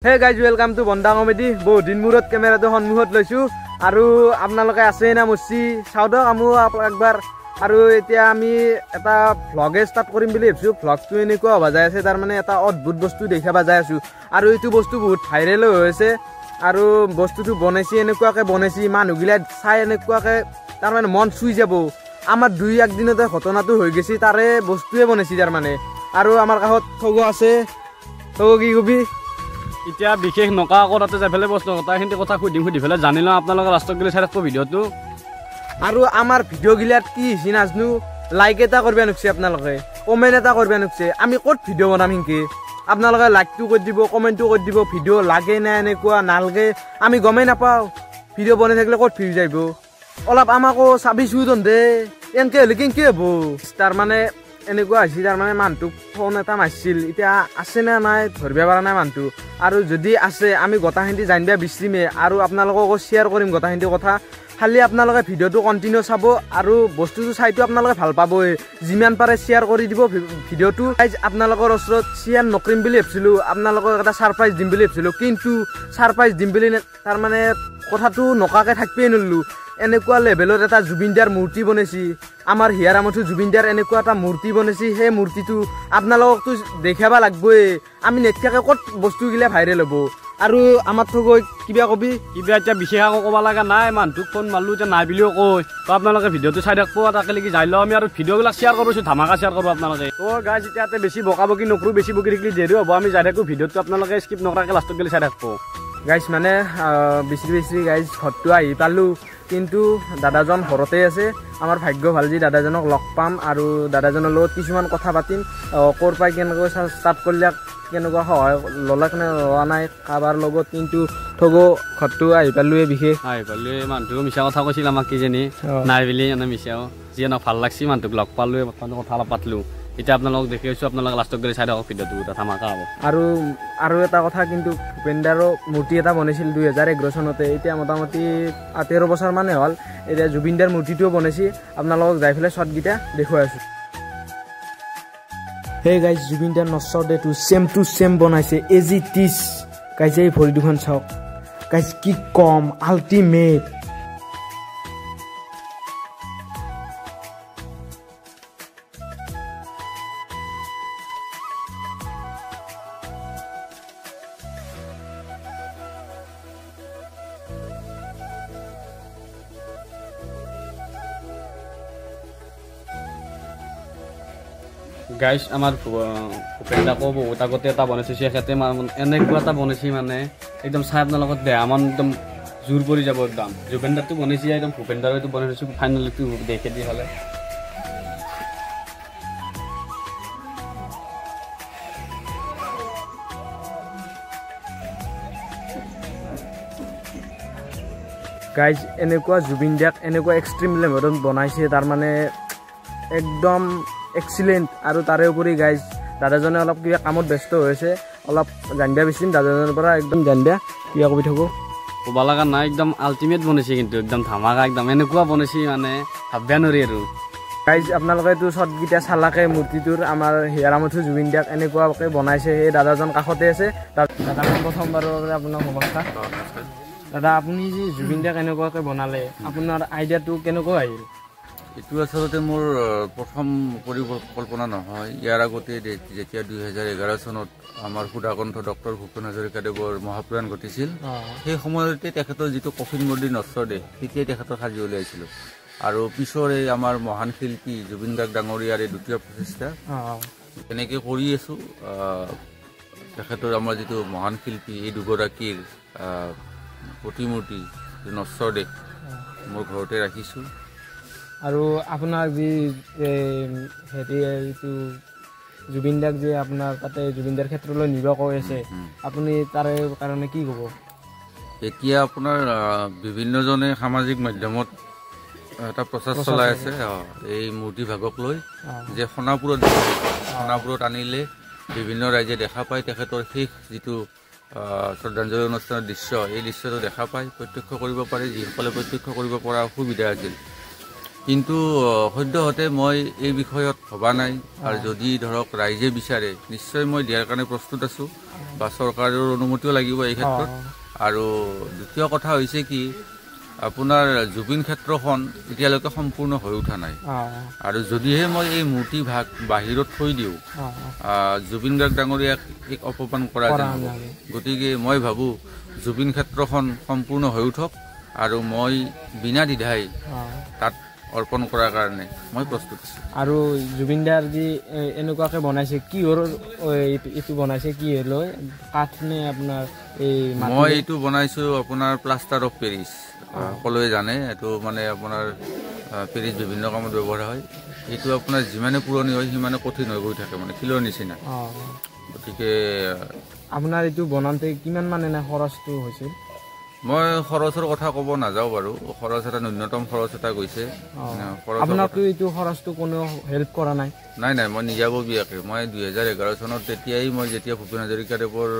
Hey guys, welcome to Bonda Comedy. বহুত দিন মূৰত কেমেৰাটো সন্মুখত লৈছো আৰু আপোনালোকে আছে না মছি চাওদক আমু একবাৰ আৰু এতিয়া আমি এটা ভ্লগ স্টাৰ্ট কৰিম বুলি ভাবিছো ভ্লগটো এনেকুৱা হ'ব যায় আছে তাৰ মানে এটা অদ্ভুত বস্তু দেখাবা যায় আছো আৰু এইটো বস্তু বহুত ভাইৰেল হৈছে আৰু বস্তুটো বনাইছি এনেকুৱাকে বনাইছি মানুহগিলা চাই এনেকুৱাকে তাৰ মানে মন চুই যাব আমাৰ দুই এক দিনতে ঘটনাটো হৈ গৈছি তাৰে বস্তুৱে বনাইছি তাৰ মানে আৰু আমাৰ কাষত থগো আছে থগো কি কবি এতিয়া বিশেষ নকা কৰাতে যাই ফেলে বস্তু কথাখিনি কথা সুধি ফেলে জানি লওঁ আপোনালোকে লাষ্টত গ'লে চাই থাকব ভিডিঅ'টো আৰু আমাৰ ভিডিঅ' গিলাত কি হৈছে নাজনো লাইক এটা কৰিব নোখছে আপোনালোকে কমেণ্ট এটা কৰিব নোখছে আমি ক'ত ভিডিঅ' বনাম সিংকি আপোনালোকে লাইকটো কৰি দিব কমেণ্টটো কৰি দিব ভিডিঅ' লাগে না এনেকুৱা নালাগে আমি গমেই নাপাওঁ ভিডিঅ' বনাই থাকিলে ক'ত ভিউ যাইব অলপ আমাকো চাবিছো তহঁতে এনেকৈ হ'লে কেনেকৈ হ'ব তাৰমানে এনেকুৱা হৈছে তাৰমানে মানুহটোক ফোন এটা মাৰিছিল এতিয়া আছে নে নাই ধৰিব পৰা নাই মানুহটো আৰু যদি আছে আমি গোটাখিনি জানিব বিচাৰিমেই আৰু আপোনালোককো শ্বেয়াৰ কৰিম গোটাখিনি কথা খালি আপোনালোকে ভিডিঅ'টো কণ্টিনিউ চাব আৰু বস্তুটো চাইটো আপোনালোকে ভাল পাবই যিমান পাৰে শ্বেয়াৰ কৰি দিব ভিডিঅ'টো আপোনালোকৰ ওচৰত শ্বেয়াৰ নকৰিম বুলি ভাবিছিলোঁ আপোনালোকক এটা ছাৰপ্ৰাইজ দিম বুলি ভাবিছিলোঁ কিন্তু ছাৰপ্ৰাইজ দিম বুলি তাৰমানে কথাটো নকাকৈ থাকিবই নোৱাৰিলোঁ এনেকুৱা লেভেলত এটা জুবিনদাৰ মূৰ্তি বনাইছি আমাৰ হিয়াৰামঠু জুবিনদাৰ এনেকুৱা এটা মূৰ্তি বনাইছি সেই মূৰ্তিটো আপোনালোকতো দেখাব লাগবই আমি নেটকাকে ক'ত বস্তুগিলা ভাইৰেল হ'ব আৰু আমাৰ থগৈ কিবা কবি কিবা এতিয়া বিশেষ একো ক'ব লগা নাই মানুহটোক ফোন মাৰিলোঁ এতিয়া নাই বুলিও কয় তো আপোনালোকে ভিডিঅ'টো চাই থাকব তাকেলৈকে যাই লওঁ আমি আৰু ভিডিঅ'বিলাক শ্বেয়াৰ কৰিছোঁ ধামাকা শ্বেয়াৰ কৰোঁ আপোনালোকে তো গাইজ এতিয়াতে বেছি বকা বকি নকৰোঁ বেছি বকি থাকিলে দেৰি হ'ব আমি যাই থাকোঁ ভিডিঅ'টো আপোনালোকে স্কিপ নকৰাকৈ লাষ্টত গ'লে চাই থাকব গাইজ মানে বেছি গাইজ ঘৰটো আহি পালোঁ কিন্তু দাদাজন ঘৰতে আছে আমাৰ ভাগ্য ভাল যি দাদাজনক লগ পাম আৰু দাদাজনৰ লগত কিছুমান কথা পাতিম ক'ৰ পৰা কেনেকৈ ষ্টাৰ্ট কৰিলে কেনেকুৱা সহায় ল'লা কেনে লোৱা নাই কাৰোবাৰ লগত কিন্তু থগো ঘৰটো আহি পালোৱে বিশেষ আহি পালোৱে মানুহটো মিছা কথা কৈছিল আমাক কিজানি নাই বুলি এনে মিছাও যিয়ে ভাল লাগছি মানুহটোক লগ পালোৱে কথা অলপ পাতলোঁ এতিয়া আপোনালোকক দেখি আছোঁ আপোনালোকে লাষ্টত গ'লে চাই থাকক ভিডিঅ'টো ধামাকা হ'ব আৰু এটা কথা কিন্তু ভূপেনদাৰো মূৰ্তি এটা বনাইছিল 2011 চনতে এতিয়া মোটামুটি 13 বছৰমানে হ'ল এতিয়া জুবিনদাৰ মূৰ্তিটোও বনাইছি আপোনালোকক যাই পেলাই শ্বটকেইটা দেখুৱাই আছোঁ হে গাইজ জুবিনদাৰ নশ্বৰ ডেটো টু চেম বনাইছে এজ ইট ইজ গাইজ এই ভৰি দুখন চাওক গাইজ কি কম আল্টিমেট গাইজ আমাৰ ভূপেনদাকো বহুত আগতে এটা বনাইছে সিহঁতে এনেকুৱা এটা বনাইছে মানে একদম চাই আপোনালোকৰ দেহা মান একদম জোৰ পৰি যাব একদম জুবিনদাৰটো বনাইছে একদম ভূপেনদাৰটো বনাই থৈছোঁ ফাইনেলটো দেখে দি হ'লে গাইজ এনেকুৱা জুবিনদাক এনেকুৱা এক্সট্ৰিম লেভেলত বনাইছে তাৰমানে একদম এক্সিলেণ্ট আৰু তাৰে উপৰি গাইজ দাদাজনে অলপ কিবা কামত ব্যস্ত হৈছে অলপ জানিব বিচাৰিম দাদাজনৰ পৰা একদম জানিবা কিবা কবি থাকোঁ ক'ব লগা নাই একদম আল্টিমেট বনাইছে কিন্তু একদম ধামাকা একদম এনেকুৱা বনাইছে মানে ভাবিব নোৱাৰি আৰু গাইজ আপোনালোকে এইটো শ্বটকেইটা চালাকে মূৰ্তিটোৰ আমাৰ হিয়াৰামঠু জুবিনদাক এনেকুৱাকৈ বনাইছে সেই দাদাজন কাষতে আছে দাদা প্ৰথমবাৰৰ বাবে আপোনাক নমস্কাৰ দাদা আপুনি যে জুবিনদাক এনেকুৱাকৈ বনালে আপোনাৰ আইডিয়াটো কেনেকুৱা আহিল এইটো আচলতে মোৰ প্ৰথম পৰিকল্পনা নহয় ইয়াৰ আগতে যেতিয়া 2011 চনত আমাৰ সুধাকণ্ঠ ডক্টৰ ভূপেন হাজৰিকাদেৱৰ মহাপ্ৰয়াণ ঘটিছিল সেই সময়তে তেখেতৰ যিটো কফিন মূৰ্তি নশ্বৰ দেহ তেতিয়াই তেখেতৰ সাজি উলিয়াইছিলোঁ আৰু পিছৰে আমাৰ মহান শিল্পী জুবিন গাৰ্গ ডাঙৰীয়াৰ এই দ্বিতীয় প্ৰচেষ্টা তেনেকৈ কৰি আছোঁ তেখেতৰ আমাৰ যিটো মহান শিল্পী এই দুগৰাকীৰ প্ৰতিমূৰ্তি নশ্বৰ দেহ মোৰ ঘৰতে ৰাখিছোঁ আৰু আপোনাৰ যি হেৰি এইটো জুবিনদাক যে আপোনাৰ তাতে জুবিনদাৰ ক্ষেত্ৰলৈ নিব কৈ আছে আপুনি তাৰে কাৰণে কি ক'ব এতিয়া আপোনাৰ বিভিন্নজনে সামাজিক মাধ্যমত এটা প্ৰচাৰ চলাই আছে এই মূৰ্তিভাগক লৈ যে সোণাপুৰত আনিলে বিভিন্ন ৰাইজে দেখা পায় তেখেতৰ শেষ যিটো শ্ৰদ্ধাঞ্জলি অনুষ্ঠানৰ দৃশ্য এই দৃশ্যটো দেখা পায় প্ৰত্যক্ষ কৰিব পাৰে যিসকলে প্ৰত্যক্ষ কৰিব পৰা অসুবিধা আছিল কিন্তু সদ্যহতে মই এই বিষয়ত ভবা নাই আৰু যদি ধৰক ৰাইজে বিচাৰে নিশ্চয় মই দিয়াৰ কাৰণে প্ৰস্তুত আছোঁ বা চৰকাৰৰ অনুমতিও লাগিব এই ক্ষেত্ৰত আৰু দ্বিতীয় কথা হৈছে কি আপোনাৰ জুবিন ক্ষেত্ৰখন এতিয়ালৈকে সম্পূৰ্ণ হৈ উঠা নাই আৰু যদিহে মই এই মূৰ্তি ভাগ বাহিৰত থৈ দিওঁ জুবিন গাৰ্গ ডাঙৰীয়াক এক অপমান কৰা যাব গতিকে মই ভাবোঁ জুবিন ক্ষেত্ৰখন সম্পূৰ্ণ হৈ উঠক আৰু মই বিনা দ্বিধাই তাত অৰ্পণ কৰাৰ কাৰণে মই প্ৰস্তুত আছোঁ আৰু জুবিন দাৰ যি এনেকুৱাকৈ বনাইছে কিহৰ এইটো বনাইছে কি লৈ কাঠ নে আপোনাৰ এই মই এইটো বনাইছোঁ আপোনাৰ প্লাষ্টাৰ অফ পেৰিছ সকলোৱে জানে এইটো মানে আপোনাৰ পেৰিছ বিভিন্ন কামত ব্যৱহাৰ হয় এইটো আপোনাৰ যিমানে পুৰণি হয় সিমানে কঠিন হৈ গৈ থাকে মানে শিলৰ নিচিনা গতিকে আপোনাৰ এইটো বনাওঁতে কিমান মানে খৰচটো হৈছিল মই খৰচৰ কথা ক'ব নাযাওঁ বাৰু খৰচ এটা ন্যূনতম খৰচ এটা গৈছে আপোনাকতো এইটো খৰচটো কোনেও হেল্প কৰা নাই নাই মই নিজাববীয়াকৈ মই 2011 চনত তেতিয়াই মই যেতিয়া ভূপেন হাজৰিকাদেৱৰ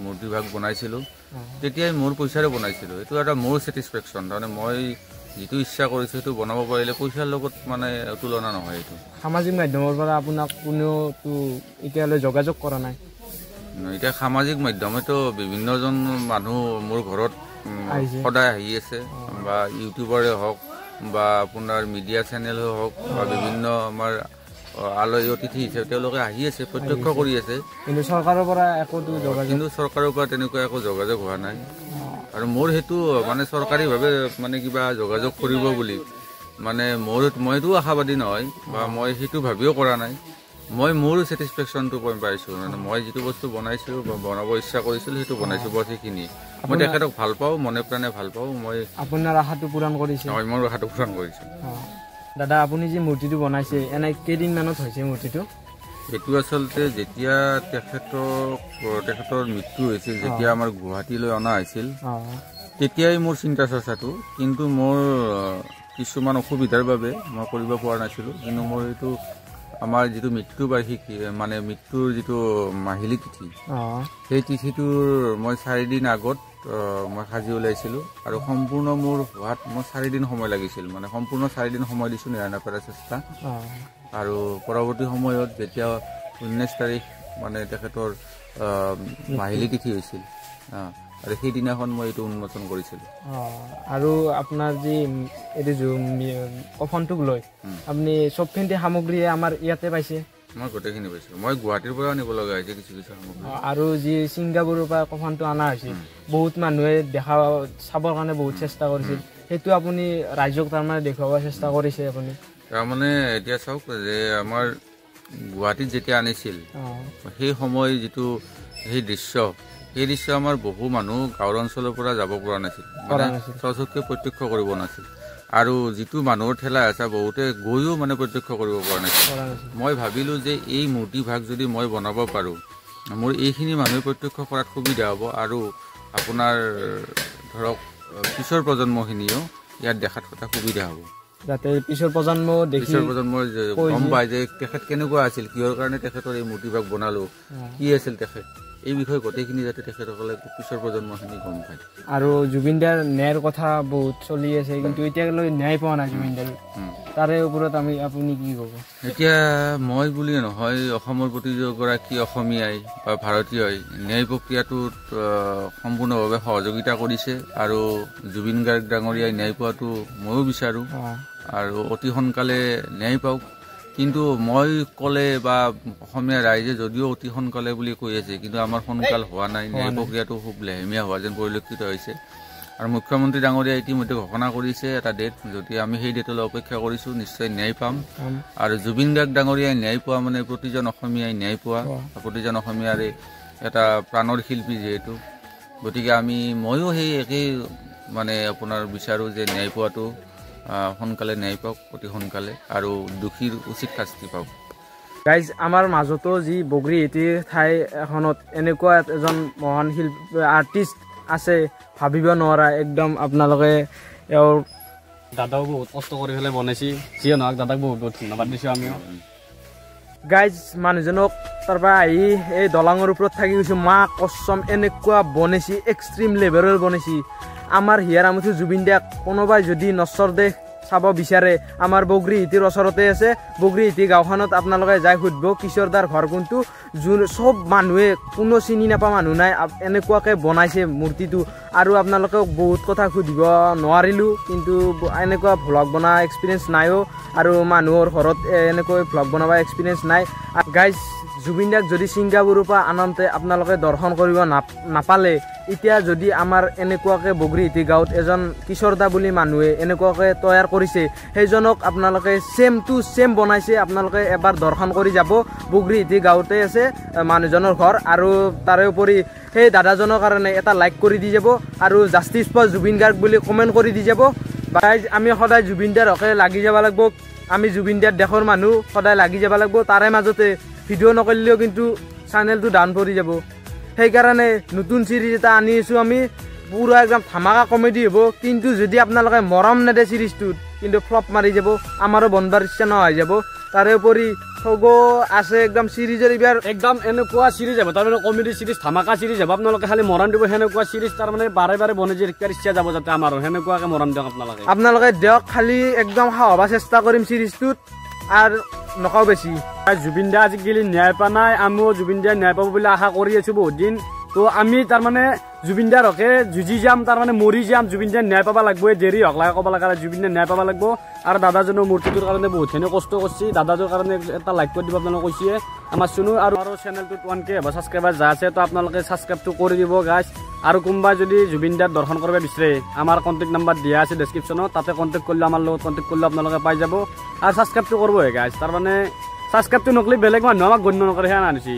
মূৰ্তিভাগ বনাইছিলোঁ তেতিয়াই মোৰ পইচাৰে বনাইছিলোঁ এইটো এটা মোৰ ছেটিছফেকশ্যন তাৰমানে মই যিটো ইচ্ছা কৰিছোঁ সেইটো বনাব পাৰিলে পইচাৰ লগত মানে তুলনা নহয় এইটো সামাজিক মাধ্যমৰ পৰা আপোনাক কোনেওতো এতিয়ালৈ যোগাযোগ কৰা নাই এতিয়া সামাজিক মাধ্যমেতো বিভিন্নজন মানুহ মোৰ ঘৰত সদায় আহি আছে বা ইউটিউবৰে হওক বা আপোনাৰ মিডিয়া চেনেলে হওক বা বিভিন্ন আমাৰ আলহী অতিথি হিচাপে তেওঁলোকে আহি আছে প্ৰত্যক্ষ কৰি আছে কিন্তু চৰকাৰৰ পৰা চৰকাৰৰ পৰা তেনেকুৱা একো যোগাযোগ হোৱা নাই আৰু মোৰ সেইটো মানে চৰকাৰীভাৱে মানে কিবা যোগাযোগ কৰিব বুলি মানে মইতো আশাবাদী নহয় বা মই সেইটো ভাবিও কৰা নাই মই মোৰ ছেটিছফেকশ্যনটো পাইছোঁ মানে মই যিটো বস্তু বনাইছিলোঁ বা বনাব ইচ্ছা কৰিছিলোঁ সেইটো বনাইছোঁ বছ সেইখিনি মই তেখেতক ভাল পাওঁ মনে প্ৰাণে ভাল পাওঁ মই আপোনাৰ আশাটো পূৰণ কৰিছে হয় মোৰ আশাটো পূৰণ কৰিছোঁ দাদা আপুনি যি মূৰ্তিটো বনাইছে এনে কেইদিনমানত হৈছে মূৰ্তিটো এইটো আচলতে যেতিয়া তেখেতৰ মৃত্যু হৈছিল যেতিয়া আমাৰ গুৱাহাটীলৈ অনা হৈছিল তেতিয়াই মোৰ চিন্তা চৰ্চাটো কিন্তু মোৰ কিছুমান অসুবিধাৰ বাবে মই কৰিব পৰা নাছিলোঁ কিন্তু মোৰ এইটো আমাৰ যিটো মৃত্যু বাৰ্ষিকী মানে মৃত্যুৰ যিটো মাহিলী তিথি সেই তিথিটোৰ মই 4 দিন আগত মই সাজি ওলাইছিলোঁ আৰু সম্পূৰ্ণ মোৰ হোৱাত মই 4 দিন সময় লাগিছিল মানে সম্পূৰ্ণ 4 দিন সময় দিছোঁ নিৰাণয় কৰাৰ চেষ্টা আৰু পৰৱৰ্তী সময়ত যেতিয়া 19 তাৰিখ মানে তেখেতৰ মাহিলী তিথি হৈছিল আৰু সেই দিনাখন মই এইটো উন্মোচন কৰিছিলোঁ আৰু আপোনাৰ যি এইটো কফনটোক লৈ আপুনি চবখিনি সামগ্ৰী আমাৰ ইয়াতে পাইছে মই গোটেইখিনি পাইছোঁ মই গুৱাহাটীৰ পৰা আনিব লগা হৈছে কিছু সামগ্ৰী আৰু যি ছিংগাপুৰৰ পৰা কফনটো অনা হৈছিল বহুত মানুহে চাবৰ কাৰণে বহুত চেষ্টা কৰিছিল সেইটো আপুনি ৰাইজক তাৰমানে দেখুৱাব চেষ্টা কৰিছে আপুনি তাৰমানে এতিয়া চাওক যে আমাৰ গুৱাহাটীত যেতিয়া আনিছিল সেই সময় যিটো সেই দৃশ্য আমাৰ বহু মানুহ গাঁৱৰ অঞ্চলৰ পৰা যাব পৰা নাছিল সচক্ষে প্ৰত্যক্ষ কৰিব নাছিল আৰু যিটো মানুহৰ ঠেলা আছে বহুতে গৈও মানে প্ৰত্যক্ষ কৰিব পৰা নাছিল মই ভাবিলোঁ যে এই মূৰ্তিভাগ যদি মই বনাব পাৰোঁ মোৰ এইখিনি মানুহে প্ৰত্যক্ষ কৰাত সুবিধা হ'ব আৰু আপোনাৰ ধৰক পিছৰ প্ৰজন্মখিনিও ইয়াত দেখাত এটা সুবিধা হ'ব যাতে পিছৰ প্ৰজন্মই গম পায় যে তেখেত কেনেকুৱা আছিল কিহৰ কাৰণে তেখেতৰ এই মূৰ্তিভাগ বনালোঁ কি আছিল তেখেত এই বিষয়ে গোটেইখিনি যাতে তেখেতসকলে পিছৰ প্ৰজন্মখিনি গম পায় আৰু জুবিন দাৰ ন্যায়ৰ কথা বহুত চলি আছে কিন্তু এতিয়ালৈ ন্যায় পোৱা নাই জুবিন দাৰ তাৰে ওপৰত আপুনি কি ক'ব এতিয়া মই বুলি নহয় অসমৰ প্ৰতিগৰাকী অসমীয়াই বা ভাৰতীয়ই ন্যায় প্ৰক্ৰিয়াটোত সম্পূৰ্ণভাৱে সহযোগিতা কৰিছে আৰু জুবিন গাৰ্গ ডাঙৰীয়াই ন্যায় পোৱাটো ময়ো বিচাৰোঁ আৰু অতি সোনকালে ন্যায় পাওক কিন্তু মই ক'লে বা অসমীয়া ৰাইজে যদিও অতি সোনকালে বুলি কৈ আছে কিন্তু আমাৰ সোনকাল হোৱা নাই ন্যায় প্ৰক্ৰিয়াটো খুব লেহেমীয়া হোৱা যেন পৰিলক্ষিত হৈছে আৰু মুখ্যমন্ত্ৰী ডাঙৰীয়াই ইতিমধ্যে ঘোষণা কৰিছে এটা ডেট যদি আমি সেই ডেটলৈ অপেক্ষা কৰিছোঁ নিশ্চয় ন্যায় পাম আৰু জুবিন গাৰ্গ ডাঙৰীয়াই ন্যায় পোৱা মানে প্ৰতিজন অসমীয়াই ন্যায় পোৱা প্ৰতিজন অসমীয়াৰে এটা প্ৰাণৰ শিল্পী যিহেতু গতিকে ময়ো সেই একেই মানে আপোনাৰ বিচাৰোঁ যে ন্যায় পোৱাটো সোনকালে ন্যায় পাওক অতি সোনকালে আৰু দোষীৰ উচিত শাস্তি পাওক গাইজ আমাৰ মাজতো যি বগৰীহাটী ঠাই এখনত এনেকুৱা এজন মহান শিল্পী আৰ্টিষ্ট আছে ভাবিব নোৱাৰা একদম আপোনালোকে দাদাও বহুত কষ্ট কৰি পেলাই বনাইছে যিয়ে নহওক দাদাক বহুত বহুত ধন্যবাদ দিছোঁ আমিও গাইজ মানুহজনক তাৰপৰা আহি এই দলঙৰ ওপৰত থাকি গৈছোঁ মা কছম এনেকুৱা বনাইছে এক্সট্ৰিম লেভেলৰ বনাইছে আমাৰ হিয়াৰ আমঠু জুবিন দাক কোনোবাই যদি নচৰ দেশ চাব বিচাৰে আমাৰ বগৰীহিটিৰ ওচৰতে আছে বগৰীহিটি গাঁওখনত আপোনালোকে যাই সুধিব কিশোৰ দাৰ ঘৰ কোনটো যোন চব মানুহে কোনো চিনি নাপা মানুহ নাই এনেকুৱাকৈ বনাইছে মূৰ্তিটো আৰু আপোনালোকক বহুত কথা সুধিব নোৱাৰিলোঁ কিন্তু এনেকুৱা ভ্লগ বনোৱা এক্সপিৰিয়েঞ্চ নাইও আৰু মানুহৰ ঘৰত এনেকৈ ভ্লগ বনাব এক্সপিৰিয়েঞ্চ নাই গাইজ জুবিন দাক যদি ছিংগাপুৰৰ পৰা আনন্তে আপোনালোকে দৰ্শন কৰিব নাপালে এতিয়া যদি আমাৰ এনেকুৱাকৈ বগৰীহিটি গাঁৱত এজন কিশোৰ দা বুলি মানুহে এনেকুৱাকৈ তৈয়াৰ কৰিছে সেইজনক আপোনালোকে ছেম টু ছেম বনাইছে আপোনালোকে এবাৰ দৰ্শন কৰি যাব বগৰীহিটি গাঁৱতে আছে মানুহজনৰ ঘৰ আৰু তাৰে উপৰি সেই দাদাজনৰ কাৰণে এটা লাইক কৰি দি যাব আৰু জাষ্টিছ ফৰ জুবিন গাৰ্গ বুলি কমেণ্ট কৰি দি যাব গাইজ আমি সদায় জুবিন দাৰ হকে লাগি যাব লাগিব আমি জুবিন দাৰ দেশৰ মানুহ সদায় লাগি যাব লাগিব তাৰে মাজতে ভিডিঅ' নকৰিলেও কিন্তু চেনেলটো ডাউন পৰি যাব সেইকাৰণে নতুন চিৰিজ এটা আনি আছোঁ আমি পুৰা একদম ধামাকা কমেডি হ'ব কিন্তু যদি আপোনালোকে মৰম নেদে চিৰিজটোত কিন্তু ফ্লপ মাৰি যাব আমাৰো বনবাৰ ইচ্ছা নহয় যাব তাৰে উপৰি সগো আছে একদম চিৰিজৰ এইবাৰ একদম এনেকুৱা চিৰিজ হ'ব তাৰমানে কমেডি চিৰিজ ধামাকা চিৰিজ হ'ব আপোনালোকে খালি মৰম দিব সেনেকুৱা চিৰিজ তাৰমানে বাৰে বাৰে বনে যে ইচ্ছা যাব যাতে আমাৰো সেনেকুৱাকৈ মৰম দিয়ক আপোনালোকে দিয়ক খালি একদম সাহবা চেষ্টা কৰিম চিৰিজটোত আৰু নকওঁ বেছি জুবিন দা আজিকালি ন্যায় পোৱা নাই আমিও জুবিন দাই ন্যায় পাব বুলি আশা কৰি আছোঁ বহুত দিন তো আমি তাৰমানে জুবিন দাৰ হকে যুঁজি যাম তাৰমানে মৰি যাম জুবিন দাই ন্যায় পাব লাগিব দেৰি হক লাগে ক'ব লগা জুবিন দাই ন্যায় পাব লাগিব আৰু দাদাজনৰ মূৰ্তিটোৰ কাৰণে বহুতখিনি কষ্ট কৰিছে দাদাটোৰ কাৰণে এটা লাইক কৰি দিব আপোনালোকে কৈছে আমাৰ চুনু আৰু চেনেলটোত 1K হ'ব ছাবস্ক্ৰাইবাৰ যা আছে তো আপোনালোকে ছাবস্ক্ৰাইবটো কৰি দিব গাইজ আৰু কোনোবাই যদি জুবিন দাৰ দৰ্শন কৰিব বিচাৰে আমাৰ কণ্টেক্ট নাম্বাৰ দিয়া আছে ডেছক্ৰিপশ্যনত তাতে কণ্টেক্ট কৰিলে আমাৰ লগত কণ্টেক্ট কৰিলে আপোনালোকে পাই যাব আৰু ছাবস্ক্ৰাইবটো কৰিবহে গাইজ তাৰমানে ছাবস্ক্ৰাইবটো নকৰিলে বেলেগ মানুহ আমাক গণ্য নকৰে সেয়া আনিছে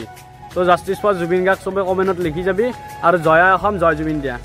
তো জাষ্টিছ ফৰ জুবিন গাৰ্গ চবে কমেণ্টত লিখি যাবি আৰু জয় অসম জয় জুবিন দিয়া